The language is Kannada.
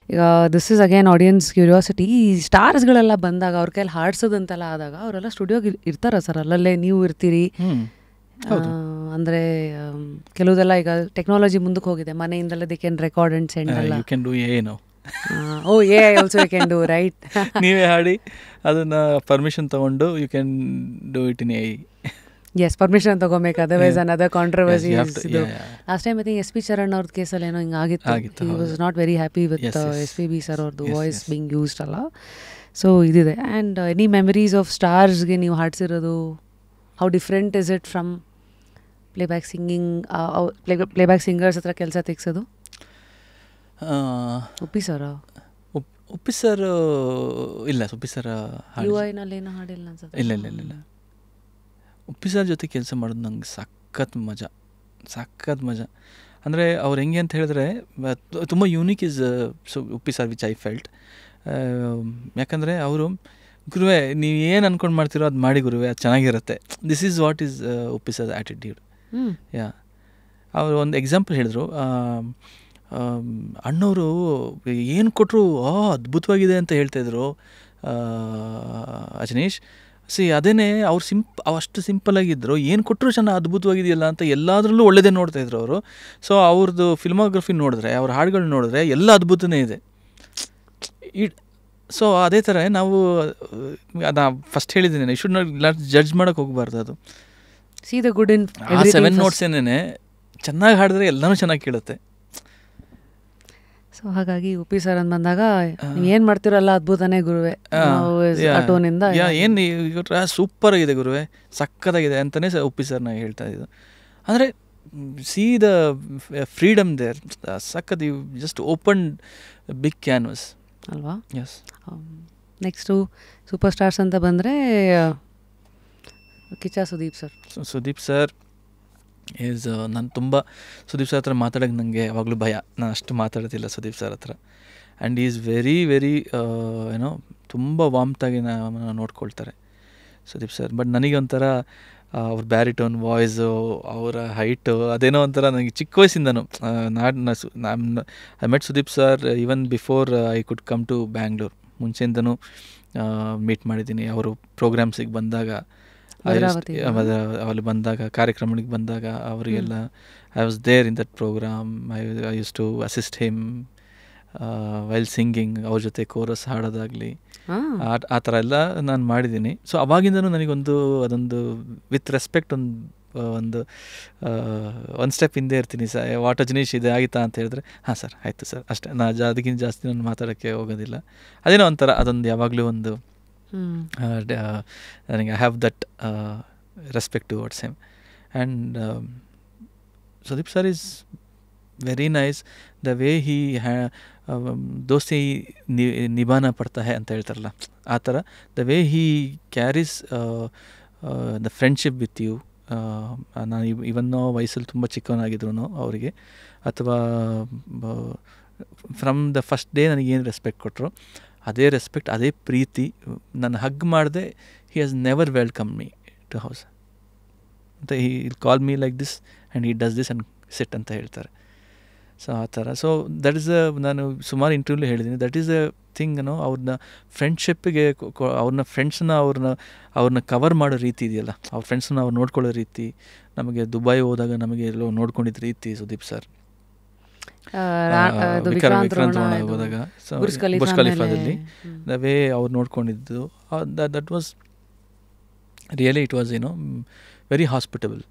ಈಗ this is again audience curiosity. ಈ ಸ್ಟಾರ್ಸ್ಗಳೆಲ್ಲ ಬಂದಾಗ ಅವ್ರ ಕೈಯಲ್ಲಿ ಹಾಡ್ಸೋದಂತೆಲ್ಲ ಆದಾಗ ಅವರೆಲ್ಲ ಸ್ಟುಡಿಯೋಗೆ ಇರ್ತಾರ ಸರ್? ಅಲ್ಲಲ್ಲೇ ನೀವು ಇರ್ತೀರಿ ಅಂದರೆ ಕೆಲವುದೆಲ್ಲ ಈಗ ಟೆಕ್ನಾಲಜಿ ಮುಂದಕ್ಕೆ ಹೋಗಿದೆ, ಮನೆಯಿಂದಲೇ they can record and send ಎಲ್ಲ. ಯು ಕ್ಯಾನ್ ಡೂ ಏನೋ. Oh yeah also you can do, right? ನೀವೇ ಹಾಡಿ ಅದನ್ನು ಪರ್ಮಿಷನ್ ತೊಗೊಂಡು you can do it in a. Yes, permission ತೊಗೊಬೇಕು, otherwise another controversy. Last time I think S P Charan ಅವ್ರದ್ದು ಕೇಸಲ್ಲಿ ಏನೋ ಹಿಂಗೆ ಆಗಿತ್ತು. He was not very happy with S P B sir ಅವ್ರದ್ದು ವಾಯ್ಸ್ ಬಿಂಗ್ ಯೂಸ್ಡ್ ಅಲ್ಲ. ಸೊ ಇದಿದೆ. ಆ್ಯಂಡ್ ಎನಿ ಮೆಮರೀಸ್ ಆಫ್ ಸ್ಟಾರ್ಸ್ಗೆ ನೀವು ಹಾಡ್ಸಿರೋದು, how different is it from playback singing? Playback singers ಹತ್ರ ಕೆಲಸ ತೆಗ್ಸೋದು? ಉಪ್ಪಿ ಸರ್ ಉಪ್ಪಿ ಸರ್ ಇಲ್ಲ, ಉಪ್ಪಿ ಸರ್ ಯು ಐನಲ್ಲಿ ಏನೋ ಹಾಡಿಲ್ಲ ಅನ್ಸುತ್ತೆ. ಇಲ್ಲ ಉಪ್ಪಿ ಸರ್ ಜೊತೆ ಕೆಲಸ ಮಾಡೋದು ನಂಗೆ ಸಖತ್ ಮಜಾ. ಅಂದರೆ ಅವ್ರು ಹೆಂಗೆ ಅಂತ ಹೇಳಿದ್ರೆ ತುಂಬ unique is Uppi sir which I felt. ಯಾಕಂದರೆ ಅವರು ಗುರುವೆ ನೀವು ಏನು ಅಂದ್ಕೊಂಡು ಮಾಡ್ತಿರೋ ಅದು ಮಾಡಿ ಗುರುವೆ, ಅದು ಚೆನ್ನಾಗಿರುತ್ತೆ. This is what is Uppi sir attitude. Yeah, ಅವರು ಒಂದು ಎಕ್ಸಾಂಪಲ್ ಹೇಳಿದ್ರು. ಅಣ್ಣವರು ಏನು ಕೊಟ್ಟರು ಅದ್ಭುತವಾಗಿದೆ ಅಂತ ಹೇಳ್ತಾಯಿದ್ರು ಅಜನೀಶ್. ಅದೇನೇ ಅವ್ರು ಅಷ್ಟು ಸಿಂಪಲ್ಲಾಗಿದ್ದರು, ಏನು ಕೊಟ್ಟರು ಚೆನ್ನಾಗಿ ಅದ್ಭುತವಾಗಿದೆಯಲ್ಲ ಅಂತ ಎಲ್ಲದರಲ್ಲೂ ಒಳ್ಳೆಯದೇ ನೋಡ್ತಾಯಿದ್ರು ಅವರು. ಸೊ ಅವ್ರದ್ದು ಫಿಲ್ಮೋಗ್ರಫಿ ನೋಡಿದ್ರೆ, ಅವ್ರ ಹಾಡುಗಳು ನೋಡಿದ್ರೆ ಎಲ್ಲ ಅದ್ಭುತನೇ ಇದೆ. ಸೊ ಅದೇ ಥರ ನಾವು ಅದು ಫಸ್ಟ್ ಹೇಳಿದ್ದೀನಿ, ಶುಡ್ ನಾಟ್ ಜಡ್ಜ್ ಮಾಡೋಕ್ಕೆ ಹೋಗಬಾರ್ದು. ಅದು ಸಿ ದ ಗುಡ್ ಇನ್ ಆ 7 notes ಏನೇನೆ ಚೆನ್ನಾಗಿ ಹಾಡಿದ್ರೆ ಎಲ್ಲನೂ ಚೆನ್ನಾಗಿ ಕೇಳುತ್ತೆ. ಸೊ ಹಾಗಾಗಿ ಉಪ್ಪಿ ಸರ್ ಅಂತ ಬಂದಾಗ ನೀವು ಏನು ಮಾಡ್ತಿರಲ್ಲ ಅದ್ಭುತನೇ ಗುರುವೆ, ಟೋನಿಂದ ಏನು ಸೂಪರ್ ಆಗಿದೆ ಗುರುವೆ, ಸಕ್ಕತ್ತಾಗಿದೆ ಅಂತಲೇ ಉಪ್ಪಿ ಸರ್ನ ಹೇಳ್ತಾ ಇದ್ದು. ಅಂದರೆ ಸಿ ದ ಫ್ರೀಡಮ್ ದೇರ್, ಸಕ್ಕತ್. You just open big canvas ಅಲ್ವಾ? ಎಸ್. ನೆಕ್ಸ್ಟು ಸೂಪರ್ ಸ್ಟಾರ್ಸ್ ಅಂತ ಬಂದರೆ ಕಿಚ್ಚ ಸುದೀಪ್ ಸರ್ ಈಸ್ ನಾನು ತುಂಬ ಸುದೀಪ್ ಸರ್ ಹತ್ರ ಮಾತಾಡೋಕ್ಕೆ ನನಗೆ ಯಾವಾಗಲೂ ಭಯ. ನಾನು ಅಷ್ಟು ಮಾತಾಡೋದಿಲ್ಲ ಸುದೀಪ್ ಸರ್ ಹತ್ರ. ಆ್ಯಂಡ್ ಈಸ್ ವೆರಿ ವೆರಿ ಏನೋ ತುಂಬ ವಾಮ್ತಾಗಿ ನೋಡ್ಕೊಳ್ತಾರೆ ಸುದೀಪ್ ಸರ್. ಬಟ್ ನನಗೆ ಒಂಥರ ಅವ್ರ ಬ್ಯಾರಿಟೋನ್ ವಾಯ್ಸು, ಅವರ ಹೈಟು, ಅದೇನೋ ಒಂಥರ ನನಗೆ ಚಿಕ್ಕ ವಯಸ್ಸಿಂದನೂ I met Sudeep sir even before I could come to Bangalore. ಮುಂಚೆಯಿಂದನೂ ಮೀಟ್ ಮಾಡಿದ್ದೀನಿ. ಅವರು ಪ್ರೋಗ್ರಾಮ್ಸಿಗೆ ಬಂದಾಗ, ಅಲ್ಲಿ ಬಂದಾಗ, ಕಾರ್ಯಕ್ರಮಗಳಿಗೆ ಬಂದಾಗ ಅವರಿಗೆಲ್ಲ I was there in that program. I use to assist him while singing. ಅವ್ರ ಜೊತೆ ಕೋರಸ್ ಹಾಡೋದಾಗಲಿ ಆ ಥರ ಎಲ್ಲ ನಾನು ಮಾಡಿದ್ದೀನಿ. ಸೊ ಅವಾಗಿಂದನೂ ನನಗೊಂದು ಅದೊಂದು ವಿತ್ ರೆಸ್ಪೆಕ್ಟ್ ಒಂದು ಸ್ಟೆಪ್ ಹಿಂದೆ ಇರ್ತೀನಿ. ವಾಟ್ ಅಜನೀಶ್ ಇದೆ ಆಯಿತಾ ಅಂತ ಹೇಳಿದ್ರೆ ಹಾಂ ಸರ್ ಆಯಿತು ಸರ್ ಅಷ್ಟೇ. ಅದಕ್ಕಿಂತ ಜಾಸ್ತಿ ನಾನು ಮಾತಾಡೋಕ್ಕೆ ಹೋಗೋದಿಲ್ಲ. ಅದೇನೋ ಒಂಥರ ಅದೊಂದು ಯಾವಾಗಲೂ ಒಂದು ನನಗೆ I have that respect towards him. And Sudeep sir is very nice. The way he ದೋಸ್ತಿ ನಿಭಾನ ಪಡ್ತಾ ಹೇ ಅಂತ ಹೇಳ್ತಾರಲ್ಲ, ಆ ಥರ the way he carries the friendship with you. ನಾನು ಇವನ್ನೋ ವಯಸ್ಸಲ್ಲಿ ತುಂಬ ಚಿಕ್ಕವನಾಗಿದ್ರು ಅವರಿಗೆ, ಅಥವಾ ಫ್ರಮ್ ದ ಫಸ್ಟ್ ಡೇ ನನಗೇನು ರೆಸ್ಪೆಕ್ಟ್ ಕೊಟ್ಟರು ಅದೇ ರೆಸ್ಪೆಕ್ಟ್, ಅದೇ ಪ್ರೀತಿ. ನಾನು ಹಗ್ ಮಾಡಿದೆ, he has never welcome me to house ಅಂತ. He call me like this and he does this and ಸಿಟ್ ಅಂತ ಹೇಳ್ತಾರೆ. ಸೊ ಆ ಥರ. ಸೊ ದಟ್ ಈಸ್ ನಾನು ಸುಮಾರು ಇಂಟರ್ವ್ಯೂಲಿ ಹೇಳಿದ್ದೀನಿ, ದಟ್ ಈಸ್ ಅ ಥಿಂಗ್. ಅವ್ರನ್ನ ಫ್ರೆಂಡ್ಶಿಪ್ಪಿಗೆ, ಅವ್ರನ್ನ ಕವರ್ ಮಾಡೋ ರೀತಿ ಇದೆಯಲ್ಲ, ಅವ್ರ ಫ್ರೆಂಡ್ಸನ್ನ ಅವ್ರು ನೋಡ್ಕೊಳ್ಳೋ ರೀತಿ, ನಮಗೆ ದುಬೈ ಹೋದಾಗ ನಮಗೆ ಎಲ್ಲೋ ನೋಡ್ಕೊಂಡಿದ್ದ ರೀತಿ ಸುದೀಪ್ ಸರ್. ವಿಕ್ರಾಂತ್ ಹೋದಾಗ ಬುರ್ಜ್ ಖಲೀಫಾದಲ್ಲಿ ದ ವೇ ಅವ್ರು ನೋಡ್ಕೊಂಡಿದ್ದು, that was really it was very hospitable.